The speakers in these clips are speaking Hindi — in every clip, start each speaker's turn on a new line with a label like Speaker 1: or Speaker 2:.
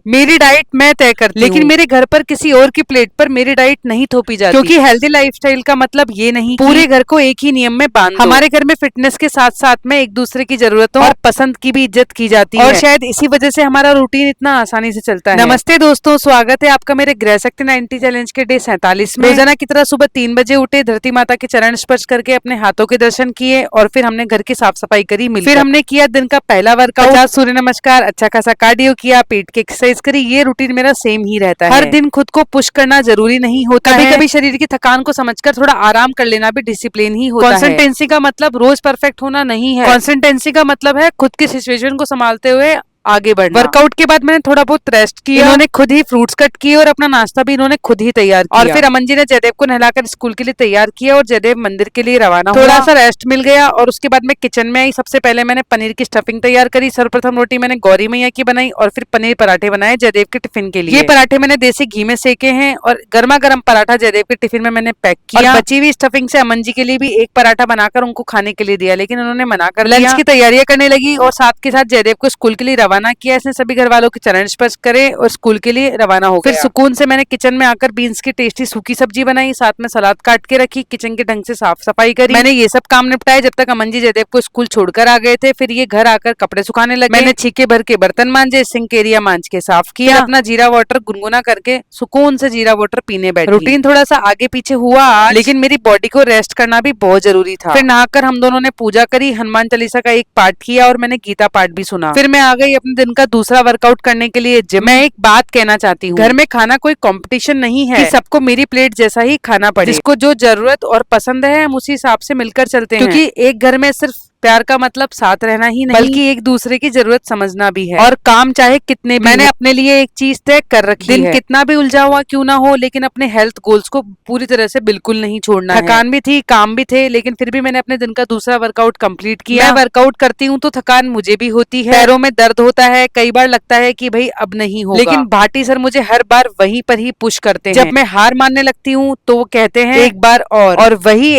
Speaker 1: मेरी डाइट मैं तय करती हूँ, लेकिन मेरे घर पर किसी और की प्लेट पर मेरी डाइट नहीं थोपी जाती, क्योंकि हेल्दी लाइफस्टाइल का मतलब ये नहीं पूरे घर को एक ही नियम में बांध दो। हमारे घर में फिटनेस के साथ साथ में एक दूसरे की जरूरतों और पसंद की भी इज्जत की जाती है, और शायद इसी वजह से हमारा रूटीन इतना आसानी से चलता है। नमस्ते दोस्तों, स्वागत है आपका मेरे गृह शक्ति 90 चैलेंज के डे 47 में। रोजाना की तरह सुबह 3 बजे उठे, धरती माता के चरण स्पर्श करके अपने हाथों के दर्शन किए, और फिर हमने घर की साफ सफाई करी मिलकर। फिर हमने किया दिन का पहला वर्कआउट, 50 सूर्य नमस्कार, अच्छा खासा कार्डियो किया, पेट की एक्सरसाइज करी। ये रूटीन मेरा सेम ही रहता है। हर दिन खुद को पुश करना जरूरी नहीं होता है, कभी-कभी शरीर की थकान को समझकर थोड़ा आराम कर लेना भी डिसिप्लिन ही होता है। कंसिस्टेंसी का मतलब रोज परफेक्ट होना नहीं है, कंसिस्टेंसी का मतलब है खुद की सिचुएशन को संभालते हुए आगे बढ़ना। वर्कआउट के बाद मैंने थोड़ा बहुत रेस्ट किया, इन्होंने खुद ही फ्रूट्स कट किए और अपना नाश्ता भी इन्होंने खुद ही तैयार किया, और फिर अमन जी ने जयदेव को नहलाकर स्कूल के लिए तैयार किया और जयदेव मंदिर के लिए रवाना हुआ। थोड़ा सा रेस्ट मिल गया और उसके बाद मैं किचन में आई। सबसे पहले मैंने पनीर की स्टफिंग तैयार करी। सर्वप्रथम रोटी मैंने गौरी मैया की बनाई और फिर पनीर पराठे बनाए जयदेव के टिफिन के लिए। ये पराठे मैंने देसी घी में सेके हैं और गर्मा गर्म पराठा जयदेव के टिफिन में मैंने पैक किया। बची हुई स्टफिंग से अमन जी के लिए भी एक पराठा बनाकर उनको खाने के लिए दिया, लेकिन उन्होंने मना कर दिया। लंच की तैयारियां करने लगी और साथ के साथ जयदेव को स्कूल के लिए रवाना किया। इसने सभी घर वालों के चरण स्पर्श करे और स्कूल के लिए रवाना हो गया। फिर सुकून से मैंने किचन में आकर बीन्स की टेस्टी सूखी सब्जी बनाई, साथ में सलाद काट के रखी, किचन के ढंग से साफ सफाई करी। मैंने ये सब काम निपटाए जब तक अमन जी जयदेव को स्कूल छोड़कर आ गए थे। फिर ये घर आकर कपड़े सुखाने लगे। मैंने छीके भर के बर्तन मांजे, सिंक एरिया मांज के साफ किया, अपना जीरा वाटर गुनगुना करके सुकून से जीरा वाटर पीने बैठी। रूटीन थोड़ा सा आगे पीछे हुआ आज, लेकिन मेरी बॉडी को रेस्ट करना भी बहुत जरूरी था। फिर नहाकर हम दोनों ने पूजा करी, हनुमान चालीसा का एक पाठ किया और मैंने गीता पाठ भी सुना। फिर मैं आ गई अपने दिन का दूसरा वर्कआउट करने के लिए जिम। मैं एक बात कहना चाहती हूँ, घर में खाना कोई कंपटीशन नहीं है कि सबको मेरी प्लेट जैसा ही खाना पड़े। जिसको जो जरूरत और पसंद है हम उसी हिसाब से मिलकर चलते हैं, क्योंकि एक घर में सिर्फ प्यार का मतलब साथ रहना ही नहीं, बल्कि एक दूसरे की जरूरत समझना भी है। और काम चाहे कितने भी मैंने अपने लिए एक चीज तय कर रखी है, दिन कितना भी उलझा हुआ क्यों ना हो, लेकिन अपने हेल्थ गोल्स को पूरी तरह से बिल्कुल नहीं छोड़ना है। थकान भी थी, काम भी थे, लेकिन फिर भी मैंने अपने दिन का दूसरा वर्कआउट कंप्लीट किया। मैं वर्कआउट करती हूँ तो थकान मुझे भी होती है, पैरों में दर्द होता है, कई बार लगता है कि भाई अब नहीं होगा, लेकिन भाटी सर मुझे हर बार वहीं पर ही पुश करते हैं। जब मैं हार मानने लगती हूँ तो वो कहते हैं एक बार और वही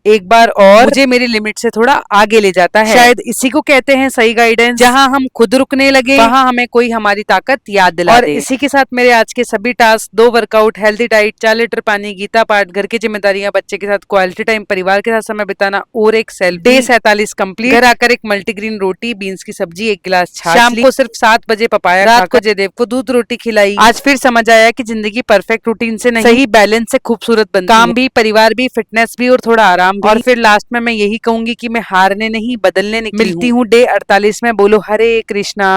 Speaker 1: एक बार और मुझे मेरी लिमिट से थोड़ा आगे ले जाता है। शायद इसी को कहते हैं सही गाइडेंस। जहां हम खुद रुकने लगे वहां हमें कोई हमारी ताकत याद दिला और दे। इसी के साथ मेरे आज के सभी task, 2 workout, healthy diet, 4 litre पानी, गीता पाठ, घर की जिम्मेदारियां, बच्चे के साथ क्वालिटी टाइम, परिवार के साथ समय बिताना और एक सेल्फी, डे 47 कंप्लीट। घर आकर एक मल्टीग्रेन रोटी, बीन्स की सब्जी, 1 गिलास छाछ, शाम को सिर्फ 7 बजे पपाया, रात को जयदेव को दूध रोटी खिलाई। आज फिर समझ आया कि जिंदगी परफेक्ट रूटीन से नहीं, सही बैलेंस से खूबसूरत बनती है। काम भी, परिवार भी, फिटनेस भी और थोड़ा आराम भी। और फिर लास्ट मैं यही कहूंगी कि मैं हारने नहीं बदलने निकली हूँ। मिलती हूँ डे 48 में। बोलो हरे कृष्णा।